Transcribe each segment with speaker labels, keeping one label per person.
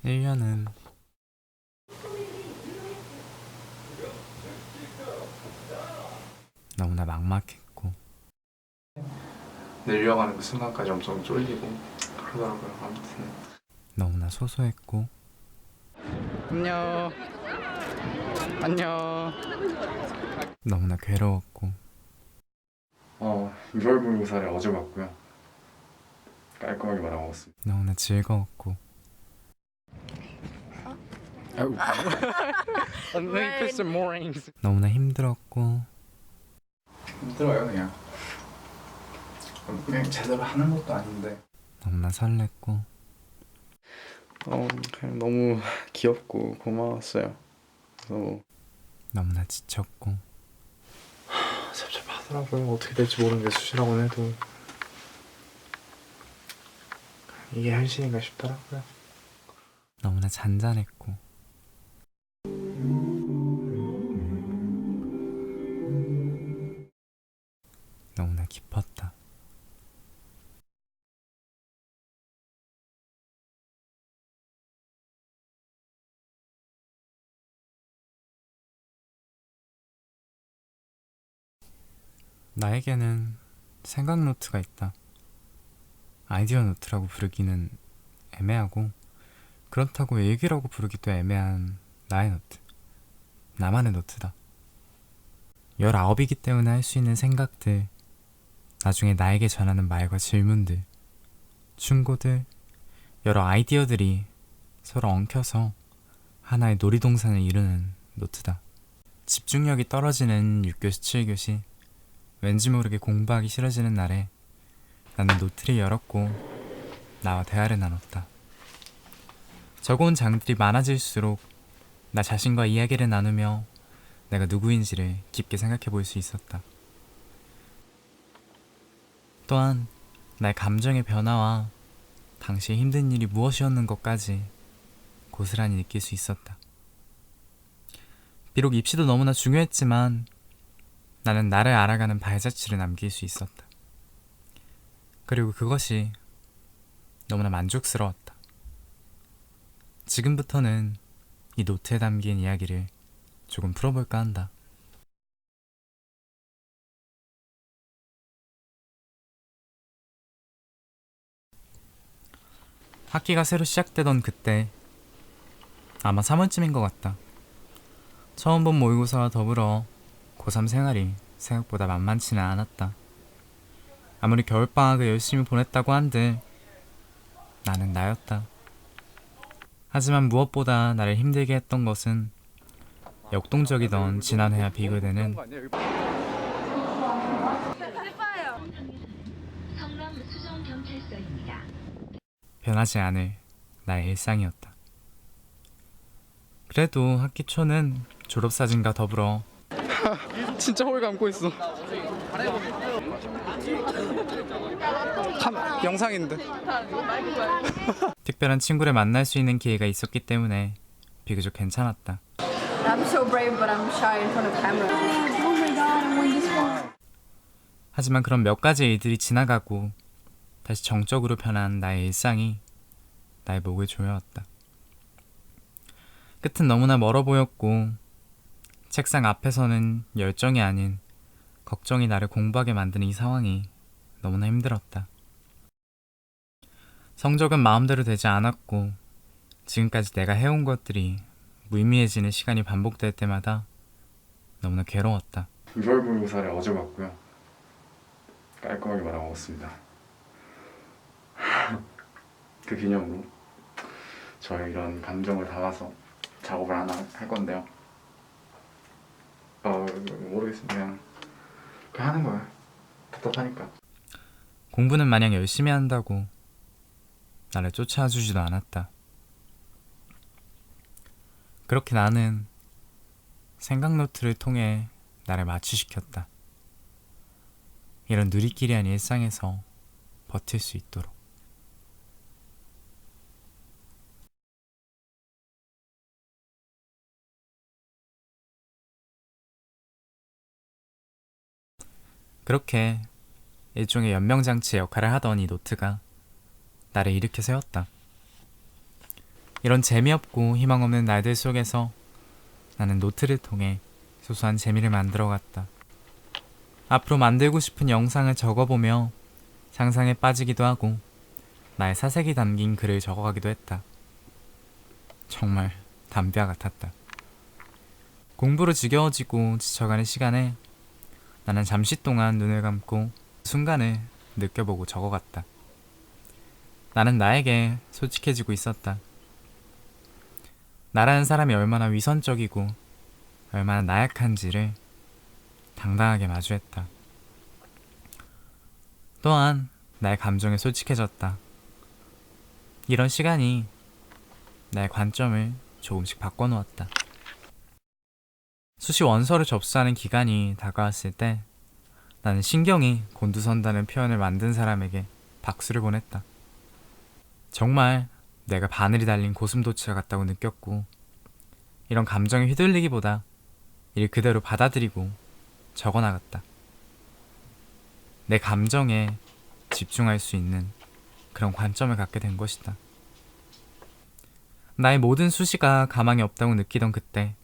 Speaker 1: 1년은 너무나 막막했고
Speaker 2: 내려가는 그 순간까지 엄청 쫄리고 그러더라고요. 아무튼
Speaker 1: 너무나 소소했고
Speaker 3: 안녕. 안녕.
Speaker 1: 너무나 괴로웠고
Speaker 2: 6월 모의고사를 어제 봤고요. 깔끔하게 말아먹었습니다.
Speaker 1: 너무나 즐거웠고
Speaker 3: Let put some more rings.
Speaker 1: 너무나 힘들었고
Speaker 2: 힘들어요 그냥 제대로 하는 것도 아닌데
Speaker 1: 너무나 설렜고
Speaker 3: 그냥 너무 귀엽고 고마웠어요. 그래서
Speaker 1: 너무나 지쳤고
Speaker 2: 섭섭하더라고요. 어떻게 될지 모르는 게 수시라고는 해도 이게 현실인가 싶더라고요.
Speaker 1: 너무나 잔잔했고 너무나 깊었다. 나에게는 생각 노트가 있다. 아이디어 노트라고 부르기는 애매하고 그렇다고 일기라고 부르기도 애매한 나의 노트. 나만의 노트다. 19이기 때문에 할 수 있는 생각들, 나중에 나에게 전하는 말과 질문들, 충고들, 여러 아이디어들이 서로 엉켜서 하나의 놀이동산을 이루는 노트다. 집중력이 떨어지는 6교시, 7교시, 왠지 모르게 공부하기 싫어지는 날에 나는 노트를 열었고 나와 대화를 나눴다. 적어온 장들이 많아질수록 나 자신과 이야기를 나누며 내가 누구인지를 깊게 생각해 볼 수 있었다. 또한 나의 감정의 변화와 당시의 힘든 일이 무엇이었는 것까지 고스란히 느낄 수 있었다. 비록 입시도 너무나 중요했지만 나는 나를 알아가는 발자취를 남길 수 있었다. 그리고 그것이 너무나 만족스러웠다. 지금부터는 이 노트에 담긴 이야기를 조금 풀어볼까 한다. 학기가 새로 시작되던 그때, 아마 3월쯤인 것 같다. 처음 본 모의고사와 더불어 고3 생활이 생각보다 만만치는 않았다. 아무리 겨울방학을 열심히 보냈다고 한들 나는 나였다. 하지만 무엇보다 나를 힘들게 했던 것은 역동적이던 지난해와 비교되는 변하지 않을 나의 일상이었다. 그래도 학기 초는 졸업사진과 더불어
Speaker 3: 진짜 홀 감고 있어. 영상인데.
Speaker 1: 특별한 친구를 만날 수 있는 기회가 있었기 때문에 비교적 괜찮았다.
Speaker 4: I'm so brave, but I'm shy in front of camera. Oh my god, I won this one.
Speaker 1: 하지만 그런 몇 가지 일들이 지나가고 다시 정적으로 변한 나의 일상이 나의 목을 조여왔다. 끝은 너무나 멀어 보였고 책상 앞에서는 열정이 아닌 걱정이 나를 공부하게 만드는 이 상황이 너무나 힘들었다. 성적은 마음대로 되지 않았고 지금까지 내가 해온 것들이 무의미해지는 시간이 반복될 때마다 너무나 괴로웠다.
Speaker 2: 6월 모의고사를 어제 봤고요. 깔끔하게 말아먹었습니다. 그 기념으로 저의 이런 감정을 담아서 작업을 하나 할 건데요. 모르겠습니다. 그냥 하는 거예요. 답답하니까.
Speaker 1: 공부는 마냥 열심히 한다고 나를 쫓아주지도 않았다. 그렇게 나는 생각 노트를 통해 나를 마취시켰다. 이런 누리끼리한 일상에서 버틸 수 있도록. 그렇게 일종의 연명장치의 역할을 하던 이 노트가 나를 일으켜 세웠다. 이런 재미없고 희망 없는 날들 속에서 나는 노트를 통해 소소한 재미를 만들어갔다. 앞으로 만들고 싶은 영상을 적어보며 상상에 빠지기도 하고 나의 사색이 담긴 글을 적어가기도 했다. 정말 담비와 같았다. 공부로 지겨워지고 지쳐가는 시간에 나는 잠시 동안 눈을 감고 순간을 느껴보고 적어갔다. 나는 나에게 솔직해지고 있었다. 나라는 사람이 얼마나 위선적이고 얼마나 나약한지를 당당하게 마주했다. 또한 나의 감정에 솔직해졌다. 이런 시간이 나의 관점을 조금씩 바꿔놓았다. 수시 원서를 접수하는 기간이 다가왔을 때 나는 신경이 곤두선다는 표현을 만든 사람에게 박수를 보냈다. 정말 내가 바늘이 달린 고슴도치와 같다고 느꼈고, 이런 감정에 휘둘리기보다 이를 그대로 받아들이고 적어나갔다. 내 감정에 집중할 수 있는 그런 관점을 갖게 된 것이다. 나의 모든 수시가 가망이 없다고 느끼던 그때,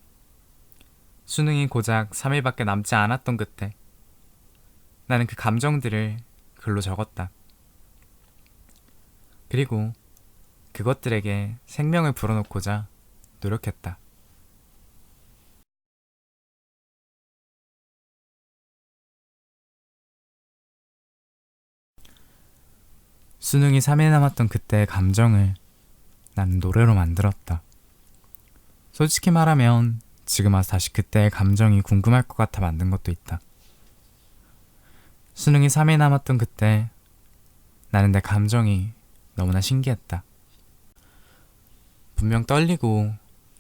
Speaker 1: 수능이 고작 3일밖에 남지 않았던 그때, 나는 그 감정들을 글로 적었다. 그리고 그것들에게 생명을 불어넣고자 노력했다. 수능이 3일 남았던 그때의 감정을 나는 노래로 만들었다. 솔직히 말하면 지금 와서 다시 그때의 감정이 궁금할 것 같아 만든 것도 있다. 수능이 3일 남았던 그때 나는 내 감정이 너무나 신기했다. 분명 떨리고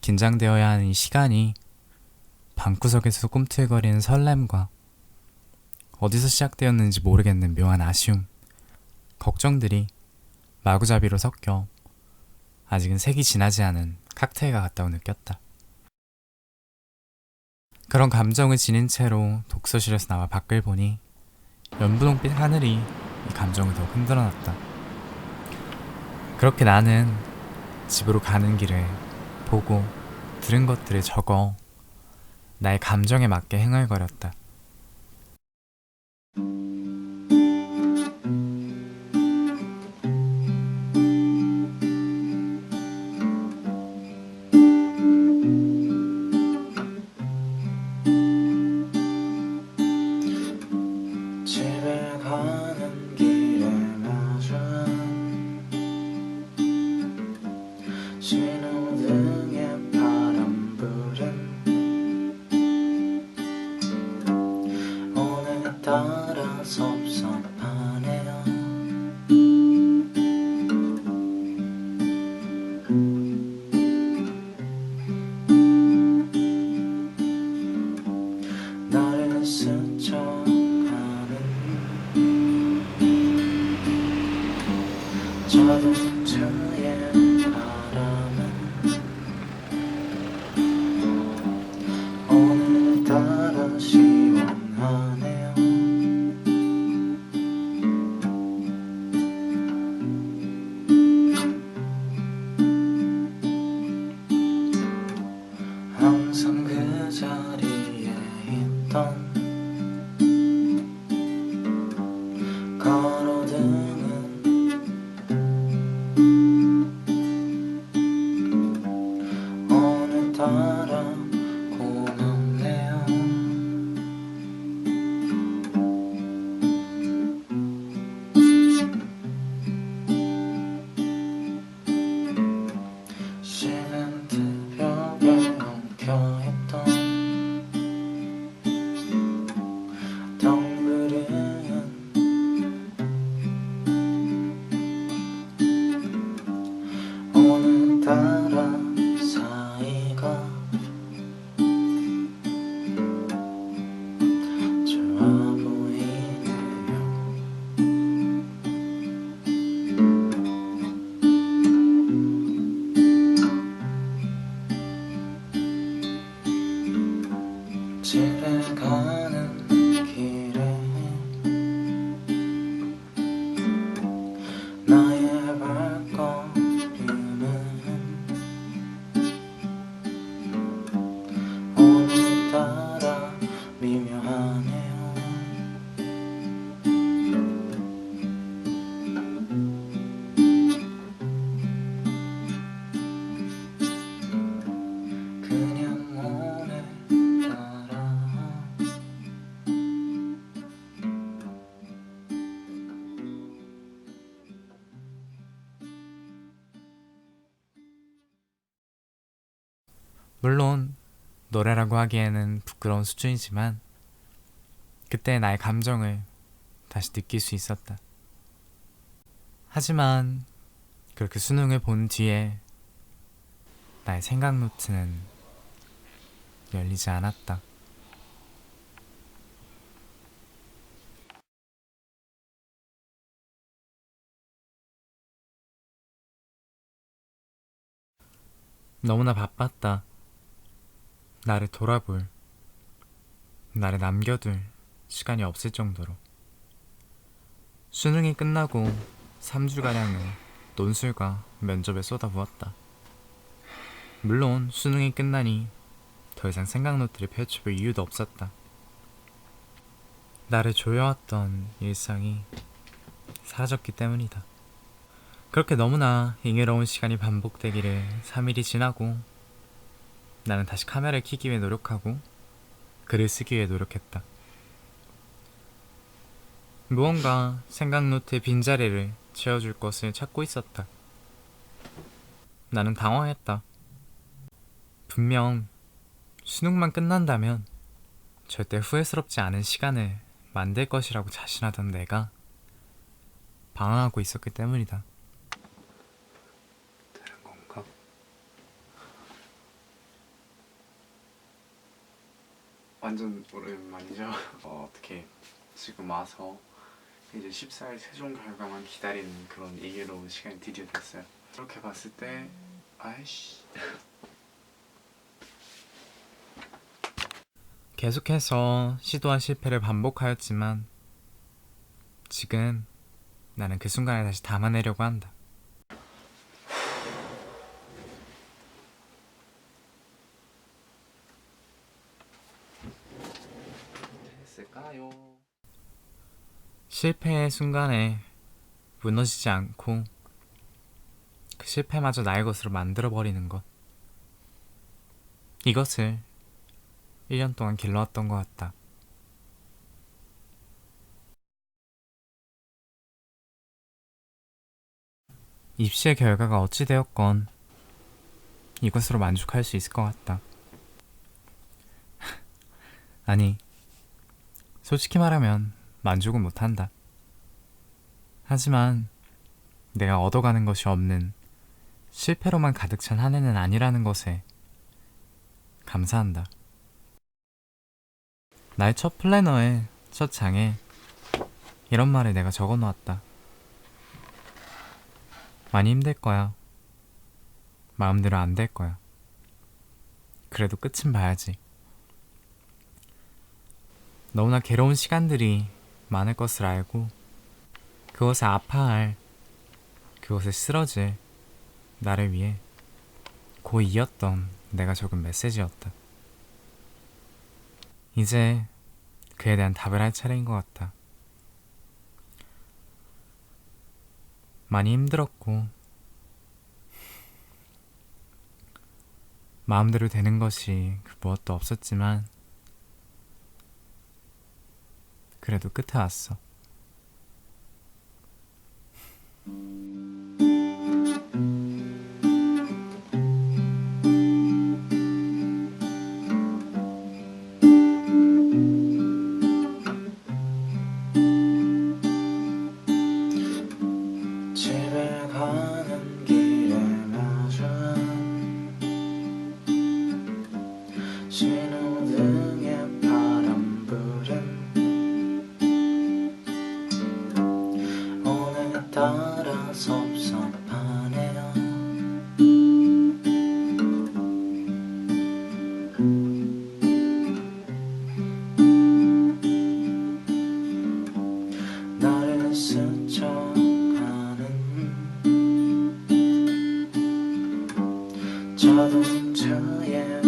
Speaker 1: 긴장되어야 하는 이 시간이 방구석에서 꿈틀거리는 설렘과 어디서 시작되었는지 모르겠는 묘한 아쉬움, 걱정들이 마구잡이로 섞여 아직은 색이 진하지 않은 칵테일과 같다고 느꼈다. 그런 감정을 지닌 채로 독서실에서 나와 밖을 보니 연분홍빛 하늘이 이 감정을 더욱 흔들어놨다. 그렇게 나는 집으로 가는 길에 보고 들은 것들을 적어 나의 감정에 맞게 흥얼거렸다.
Speaker 5: 집에 가는 길에 마주한 신호등에 파란불은 오늘따라 섭섭하네요. 나를 스쳐가는 자동차의 바람은 오늘따라 시원하네요. 항상 그 자리에 있던 가로등은 오늘따라 고맙네요. 시멘트 벽에 엉켜있던 덩그러운 오늘따라 사이가
Speaker 1: 물론 노래라고 하기에는 부끄러운 수준이지만 그때의 나의 감정을 다시 느낄 수 있었다. 하지만 그렇게 수능을 본 뒤에 나의 생각 노트는 열리지 않았다. 너무나 바빴다. 나를 돌아볼, 나를 남겨둘 시간이 없을 정도로. 수능이 끝나고 3주가량을 논술과 면접에 쏟아부었다. 물론 수능이 끝나니 더 이상 생각 노트를 펼쳐볼 이유도 없었다. 나를 조여왔던 일상이 사라졌기 때문이다. 그렇게 너무나 잉여로운 시간이 반복되기를 3일이 지나고 나는 다시 카메라를 켜기 위해 노력하고 글을 쓰기 위해 노력했다. 무언가 생각 노트의 빈자리를 채워줄 것을 찾고 있었다. 나는 당황했다. 분명 수능만 끝난다면 절대 후회스럽지 않은 시간을 만들 것이라고 자신하던 내가 방황하고 있었기 때문이다.
Speaker 2: 되는 건가? 완전 오랜만이죠. 어떻게 지금 와서 이제 14일 최종 결과만 기다리는 그런 이기로운 시간이 드디어 됐어요. 이렇게 봤을 때 아이씨
Speaker 1: 계속해서 시도와 실패를 반복하였지만 지금 나는 그 순간을 다시 담아내려고 한다.
Speaker 2: 됐을까요?
Speaker 1: 실패의 순간에 무너지지 않고 그 실패마저 나의 것으로 만들어버리는 것. 이것을 1년 동안 길러왔던 것 같다. 입시의 결과가 어찌 되었건 이것으로 만족할 수 있을 것 같다. 아니, 솔직히 말하면 만족은 못한다. 하지만 내가 얻어가는 것이 없는 실패로만 가득 찬 한 해는 아니라는 것에 감사한다. 나의 첫 플래너에 첫 장에 이런 말을 내가 적어 놓았다. 많이 힘들 거야. 마음대로 안 될 거야. 그래도 끝은 봐야지. 너무나 괴로운 시간들이 많을 것을 알고 그것에 아파할, 그것에 쓰러질 나를 위해 고2였던 내가 적은 메시지였다. 이제 그에 대한 답을 할 차례인 것 같다. 많이 힘들었고 마음대로 되는 것이 무엇도 없었지만 그래도 끝에 왔어.
Speaker 5: 집에 가는 길에 마주한 신호등에 바람 부른 오늘따라 섭섭하네요. 나를 스쳐가는 자동차에